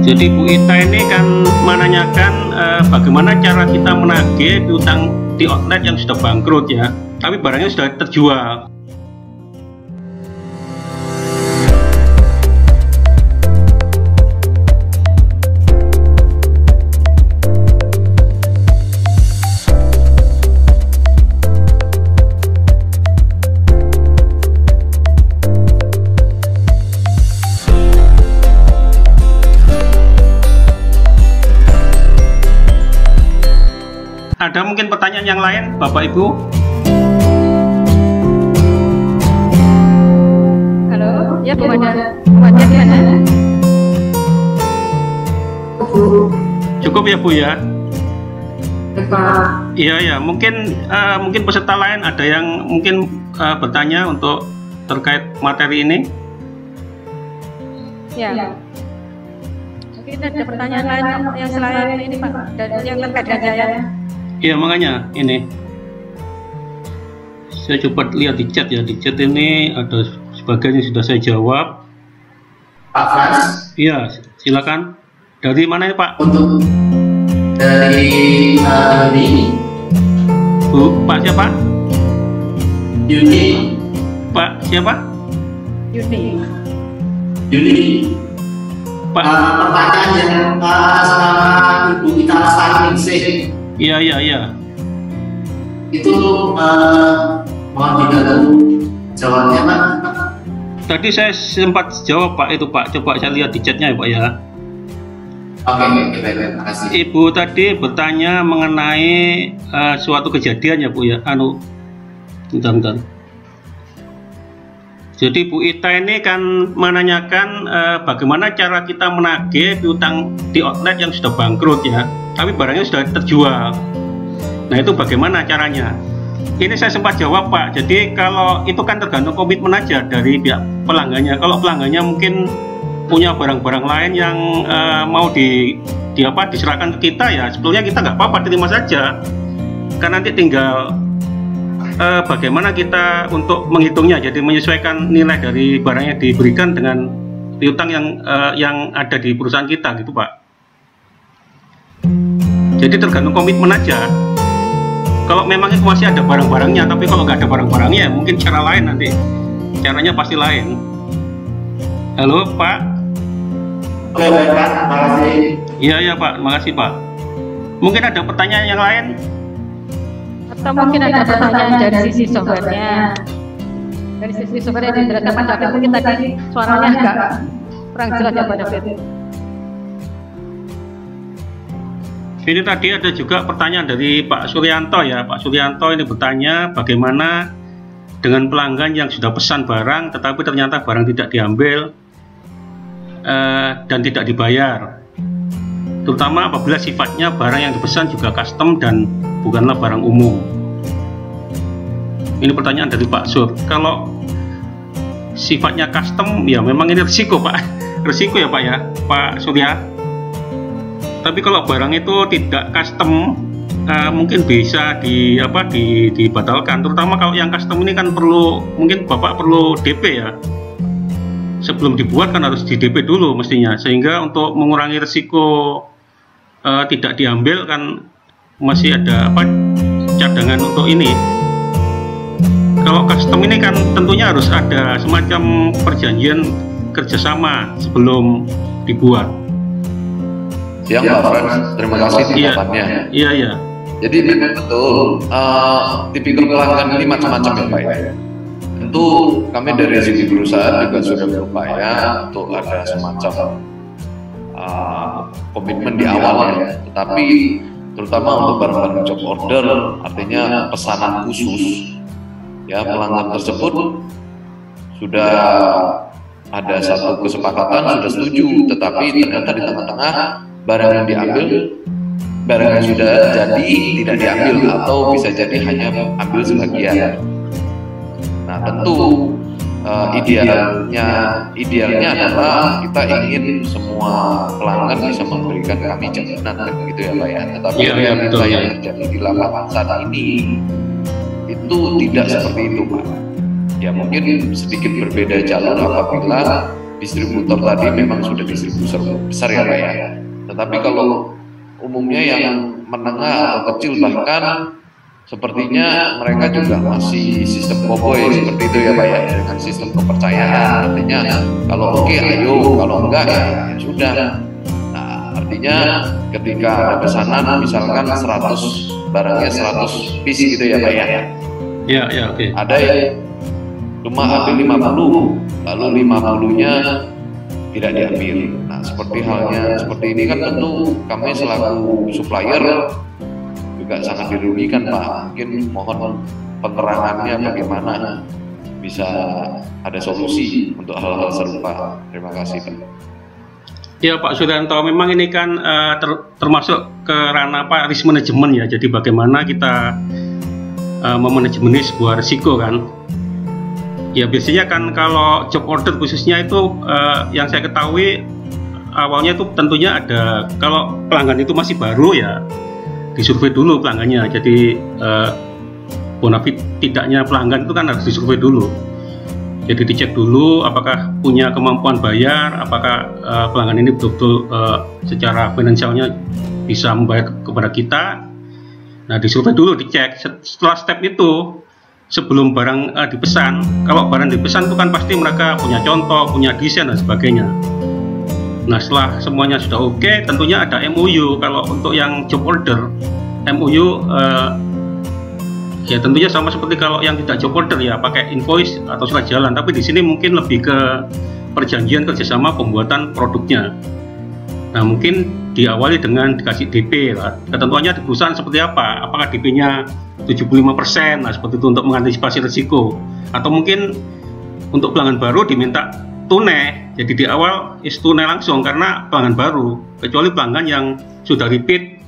Jadi Bu Ita ini kan menanyakan bagaimana cara kita menagih piutang di outlet yang sudah bangkrut ya, tapi barangnya sudah terjual. Ada mungkin pertanyaan yang lain, Bapak Ibu? Halo, ya Bu Mada. Bu Mada di mana? Cukup ya Bu ya? Pak. Iya ya, mungkin peserta lain ada yang mungkin bertanya untuk terkait materi ini? Ya. Mungkin ada pertanyaan lain yang selain ini Pak, dan yang terkait dengan saya. Iya makanya ini saya coba lihat di chat ya, di chat ini ada sebagian yang sudah saya jawab. Pak Frans. Iya silakan. Dari mana ya Pak? Untuk dari ini Bu, Pak siapa? Yuni. Pak siapa? Yuni. Yuni. Pak. Pertanyaan yang sama Ibu Ita Lestari. Iya. Itu mohon dibantu jawabnya Pak. Tadi saya sempat jawab Pak itu Pak. Coba saya lihat di chatnya ya Pak ya. Oke, baik, terima kasih. Ibu tadi bertanya mengenai suatu kejadian ya Bu ya. Bentar. Jadi Bu Ita ini kan menanyakan bagaimana cara kita menagih piutang di outlet yang sudah bangkrut ya, tapi barangnya sudah terjual. Nah itu bagaimana caranya? Ini saya sempat jawab Pak. Jadi kalau itu kan tergantung komitmen aja dari pihak pelanggannya. Kalau pelanggannya mungkin punya barang-barang lain yang mau diserahkan ke kita ya, sebetulnya kita nggak apa-apa, terima saja. Karena nanti tinggal bagaimana kita untuk menghitungnya, jadi menyesuaikan nilai dari barang yang diberikan dengan piutang yang ada di perusahaan kita gitu Pak. Jadi tergantung komitmen aja. Kalau memang itu masih ada barang-barangnya, tapi kalau nggak ada barang-barangnya mungkin cara lain nanti, caranya pasti lain. Halo Pak. Oke baik Pak, terima kasih. Iya Pak, terima kasih Pak. Mungkin ada pertanyaan yang lain? Atau mungkin ada pertanyaan dari sisi softwarenya. Dari sisi software yang dijelaskan tapi mungkin tadi suaranya agak kurang jelas ya Pak David. Ini tadi ada juga pertanyaan dari Pak Suryanto ya. Pak Suryanto ini bertanya bagaimana dengan pelanggan yang sudah pesan barang tetapi ternyata barang tidak diambil dan tidak dibayar, terutama apabila sifatnya barang yang dipesan juga custom dan bukanlah barang umum. Ini pertanyaan dari Pak Sur. Kalau sifatnya custom ya memang ini risiko Pak, risiko ya Pak ya, Pak Surya. Tapi kalau barang itu tidak custom mungkin bisa dibatalkan, terutama kalau yang custom ini kan mungkin Bapak perlu DP ya. Sebelum dibuat kan harus di DP dulu mestinya, sehingga untuk mengurangi risiko tidak diambil kan masih ada cadangan untuk ini. Kalau custom ini kan tentunya harus ada semacam perjanjian kerjasama sebelum dibuat. Siang Pak Frans, terima kasih tanggapannya. Iya. Jadi memang betul, tipikal pelanggan ini macam-macam ya Pak ya. Tentu kami dari segi perusahaan juga sudah berupaya untuk ada semacam komitmen di awal ya. Tetapi terutama untuk barang-barang job order, artinya pesanan khusus, ya pelanggan tersebut sudah ada satu kesepakatan, sudah setuju, tetapi ternyata di tengah-tengah barang yang diambil, barang yang sudah jadi tidak diambil atau bisa jadi hanya ambil sebagian. Nah tentu idealnya adalah kita ingin semua pelanggan bisa memberikan kami jaminan kan gitu ya Pak ya. Tetapi realita yang terjadi di lapangan saat ini itu tidak seperti itu Pak. Ya mungkin sedikit berbeda jalur apabila distributor tadi memang sudah distributor besar ya Pak ya. Tetapi kalau umumnya yang menengah atau kecil bahkan sepertinya mereka juga masih sistem cowboy seperti itu ya Pak ya, dengan sistem kepercayaan. Artinya kalau oke ayo, kalau enggak ya sudah. Nah, artinya ketika ada pesanan misalkan 100 barangnya 100 piece gitu ya Pak ya. Iya, iya, oke. Ada yang cuma ambil 50, lalu 50-nya tidak diambil. Nah, seperti halnya seperti ini kan tentu kami selaku supplier juga sangat dirugikan Pak. Mungkin mohon penerangannya bagaimana bisa ada solusi untuk hal-hal serupa. Terima kasih Pak. Ya Pak Suryanto, memang ini kan termasuk ke ranah Pak risk management ya. Jadi bagaimana kita memanajemeni sebuah risiko kan. Ya biasanya kan kalau job order khususnya itu yang saya ketahui awalnya itu tentunya ada, kalau pelanggan itu masih baru ya disurvei dulu pelanggannya. Jadi bonafide tidaknya pelanggan itu kan harus disurvei dulu. Jadi dicek dulu apakah punya kemampuan bayar, apakah pelanggan ini betul-betul secara finansialnya bisa membayar kepada kita. Nah disurvei dulu, dicek. Setelah step itu, sebelum barang dipesan, kalau barang dipesan itu kan pasti mereka punya contoh, punya desain dan sebagainya. Nah setelah semuanya sudah oke, tentunya ada MOU. Kalau untuk yang job order, MOU ya tentunya sama seperti kalau yang tidak job order ya, pakai invoice atau surat jalan. Tapi di sini mungkin lebih ke perjanjian kerjasama pembuatan produknya. Nah mungkin diawali dengan dikasih DP lah. Ketentuannya di perusahaan seperti apa? Apakah DP-nya 75%? Nah seperti itu untuk mengantisipasi risiko. Atau mungkin untuk pelanggan baru diminta tunai. Jadi di awal tunai langsung karena pelanggan baru. Kecuali pelanggan yang sudah repeat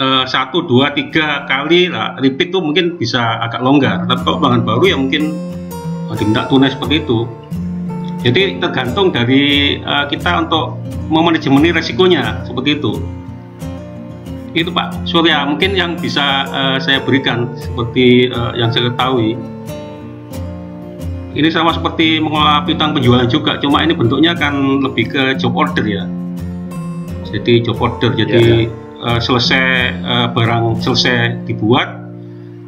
1, 2, 3 kali lah, repeat tuh mungkin bisa agak longgar. Tapi kalau pelanggan baru ya mungkin diminta tunai seperti itu. Jadi tergantung dari kita untuk memanajemeni resikonya seperti itu. Itu Pak Surya mungkin yang bisa saya berikan seperti yang saya ketahui. Ini sama seperti mengelola piutang penjualan juga, cuma ini bentuknya kan lebih ke job order ya. Jadi job order, jadi selesai barang selesai dibuat,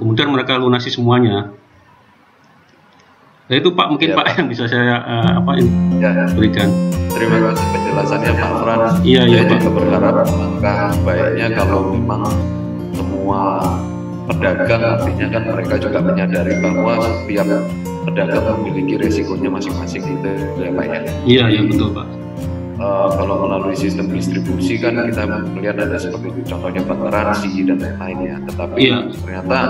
kemudian mereka lunasi semuanya. Nah, itu Pak mungkin Pak yang bisa saya berikan. Terima kasih penjelasannya Pak Fran. Iya, saya Pak. juga berharap langkah baiknya kalau memang semua pedagang, artinya kan mereka juga menyadari bahwa setiap pedagang memiliki resikonya masing-masing gitu ya Pak ya. Iya, iya betul Pak. Kalau melalui sistem distribusi kan kita melihat ada seperti contohnya toleransi dan lain-lainnya, tetapi ternyata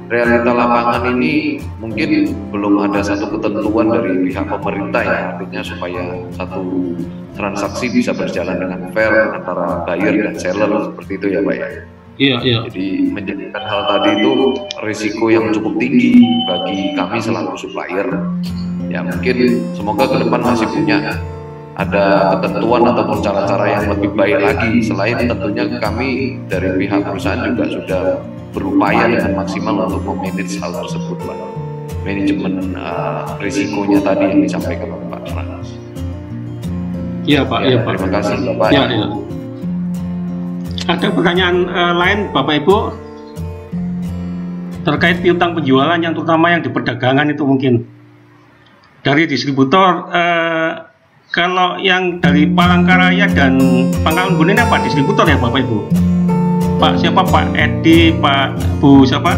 realita lapangan ini mungkin belum ada satu ketentuan dari pihak pemerintah ya, artinya supaya satu transaksi bisa berjalan dengan fair antara buyer dan seller seperti itu ya Pak ya. Iya, iya. Jadi menjadikan hal tadi itu risiko yang cukup tinggi bagi kami selaku supplier. Ya mungkin semoga ke depan masih punya ada ketentuan ataupun cara-cara yang lebih baik lagi, selain tentunya kami dari pihak perusahaan juga sudah berupaya dengan maksimal untuk memanage hal tersebut Pak. Manajemen risikonya tadi yang disampaikan oleh Pak Frans. Iya Pak, iya Pak. Terima kasih Bapak. Iya, iya. Ada pertanyaan lain Bapak Ibu terkait piutang penjualan yang terutama yang di perdagangan itu mungkin dari distributor. Kalau yang dari Palangkaraya dan Pangkalan Bun ini apa distributor ya Bapak Ibu? Pak siapa Pak Edi, Pak Bu siapa?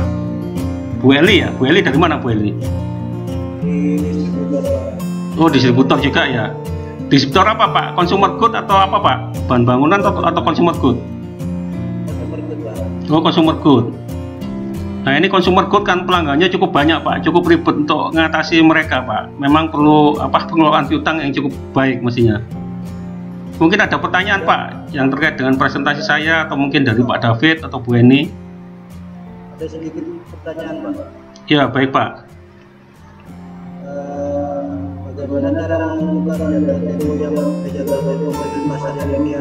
Bu Eli ya? Bu Eli dari mana Bu Eli? Oh distributor juga ya. Distributor apa Pak? Consumer good atau apa Pak? Bahan bangunan atau consumer good? Oh consumer good. Nah ini consumer good kan pelanggannya cukup banyak Pak, cukup ribet untuk mengatasi mereka Pak. Memang perlu pengelolaan piutang yang cukup baik mestinya. Mungkin ada pertanyaan Pak yang terkait dengan presentasi saya atau mungkin dari Pak David atau Bu Eni. Ada sedikit pertanyaan Pak. Ya baik Pak. Bagaimana cara mengubah jatuh tempo bagi pasar yang ini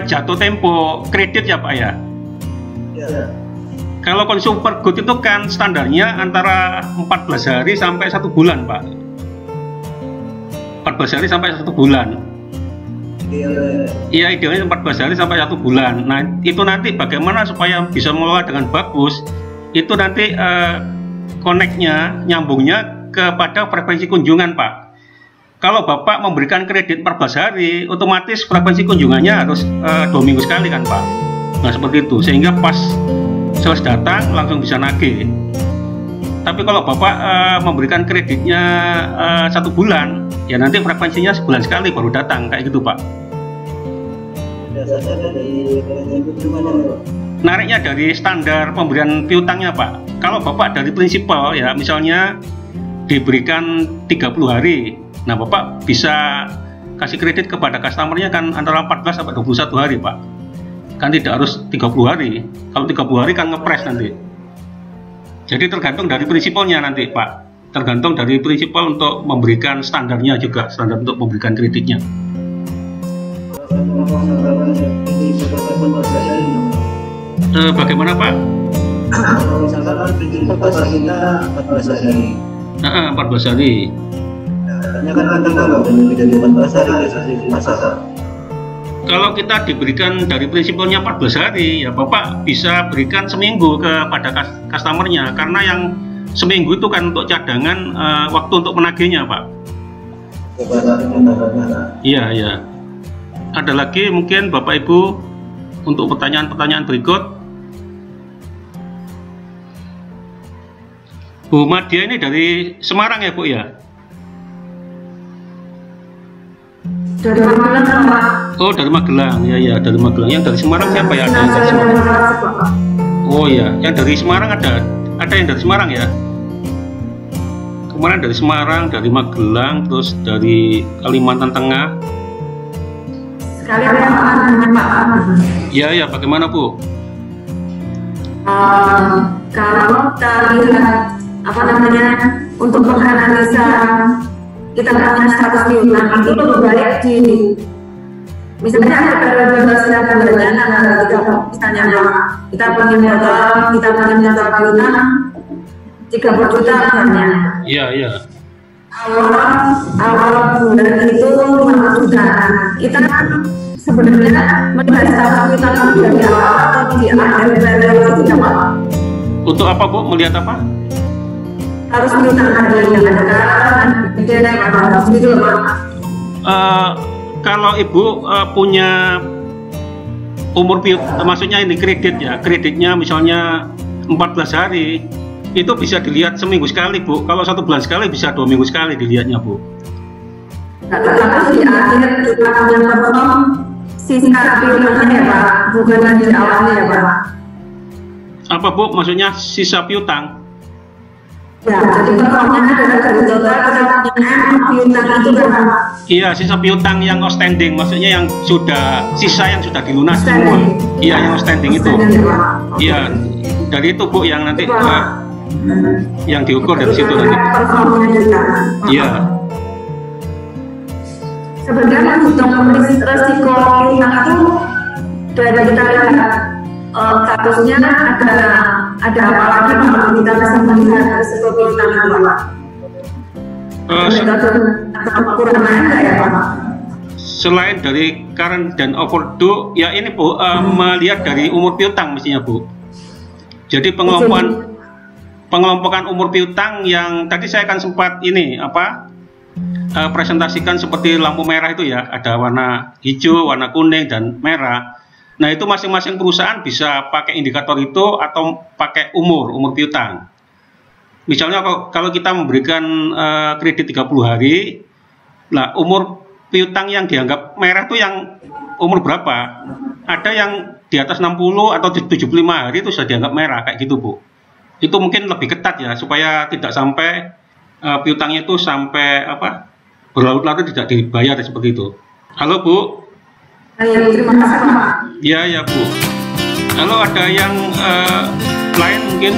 jatuh tempo kredit ya Pak ya? Ya. Kalau consumer good itu kan standarnya antara 14 hari sampai 1 bulan Pak. 14 hari sampai 1 bulan. Iya, idealnya 14 hari sampai 1 bulan. Nah, itu nanti bagaimana supaya bisa mengelola dengan bagus, itu nanti connect-nya, nyambungnya kepada frekuensi kunjungan, Pak. Kalau Bapak memberikan kredit 14 hari, otomatis frekuensi kunjungannya harus 2 minggu sekali kan, Pak. Nah, seperti itu, sehingga pas sales datang langsung bisa nagih. Tapi kalau Bapak memberikan kreditnya 1 bulan, ya nanti frekuensinya sebulan sekali baru datang, kayak gitu, Pak. Dasarnya dari kunjungannya, Pak. Nariknya dari standar pemberian piutangnya, Pak. Kalau Bapak dari prinsipal, ya misalnya diberikan 30 hari, nah Bapak bisa kasih kredit kepada customernya kan antara 14 sampai 21 hari, Pak. Kan tidak harus 30 hari. Kalau 30 hari kan ngepres nanti. Jadi tergantung dari prinsipalnya nanti, Pak. Tergantung dari prinsipal untuk memberikan standarnya juga, standar untuk memberikan kreditnya. Bagaimana, Pak? Kalau misalkan prinsipal pasar kita 14 hari. 14 hari. Katanya kan kita nggak boleh lebih dari 14 hari dari pasar. Kalau kita diberikan dari prinsipalnya 14 hari, ya Bapak bisa berikan seminggu kepada customernya, karena yang seminggu itu kan untuk cadangan waktu untuk menagihnya, Pak. Iya, iya. Ada lagi mungkin Bapak Ibu untuk pertanyaan-pertanyaan berikut. Bu Madia ini dari Semarang ya, Bu ya? Dari Magelang, Pak. Oh, dari Magelang. Ya, ya, dari Magelang. Yang dari Semarang siapa ya? Ada yang dari Semarang. Oh ya, yang dari Semarang ada yang dari Semarang ya? Kemarin dari Semarang, dari Magelang, terus dari Kalimantan Tengah. Sekalian Pak. Ya, ya, bagaimana Bu? Kalau kita lihat untuk menganalisa kita punya status piutang itu lebih baik di misalnya ada 12 bulan misalnya kita punya motor piutang 30 juta misalnya. Iya, iya. Awal bulan itu 50 juta. Kita sebenarnya melihat status piutang dari awal atau di akhir dari itu apa? Untuk apa Bu? Melihat apa? Harus piutang ada yang ada gitu loh, Pak. Kalau Ibu punya umur maksudnya ini kredit ya, kreditnya misalnya 14 hari, itu bisa dilihat seminggu sekali Bu. Kalau 1 bulan sekali bisa 2 minggu sekali dilihatnya Bu. Tapi di akhir kita punya potong sisa piutangnya ya Pak, bukan di awalnya ya Pak. Apa Bu? Maksudnya sisa piutang? Ya, jadi potongnya adalah dari total kita punya piutang itu berapa? Iya, sisa piutang yang outstanding, maksudnya yang sisa yang sudah dilunasi semua. Iya, yang outstanding itu. Iya, dari itu Bu yang nanti yang diukur dari situ nanti. Iya. Sebenarnya untuk resiko piutang itu dari kita lihat statusnya ada apa lagi Pak? Kita bisa melihat resiko piutang itu Pak. Kurang ada ya Pak? Selain dari current dan overdue, ya ini Bu, melihat dari umur piutang mestinya Bu. Jadi pengelompokan umur piutang yang tadi saya akan sempat ini presentasikan seperti lampu merah itu ya, ada warna hijau, warna kuning dan merah. Nah itu masing-masing perusahaan bisa pakai indikator itu atau pakai umur piutang. Misalnya kalau kita memberikan kredit 30 hari, nah umur piutang yang dianggap merah itu yang umur berapa? Ada yang di atas 60 atau 75 hari itu sudah dianggap merah, kayak gitu Bu. Itu mungkin lebih ketat ya, supaya tidak sampai piutangnya itu sampai berlarut-larut tidak dibayar seperti itu. Halo Bu. Terima kasih Pak. Ya, ya Bu. Halo, ada yang lain mungkin?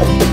kasih.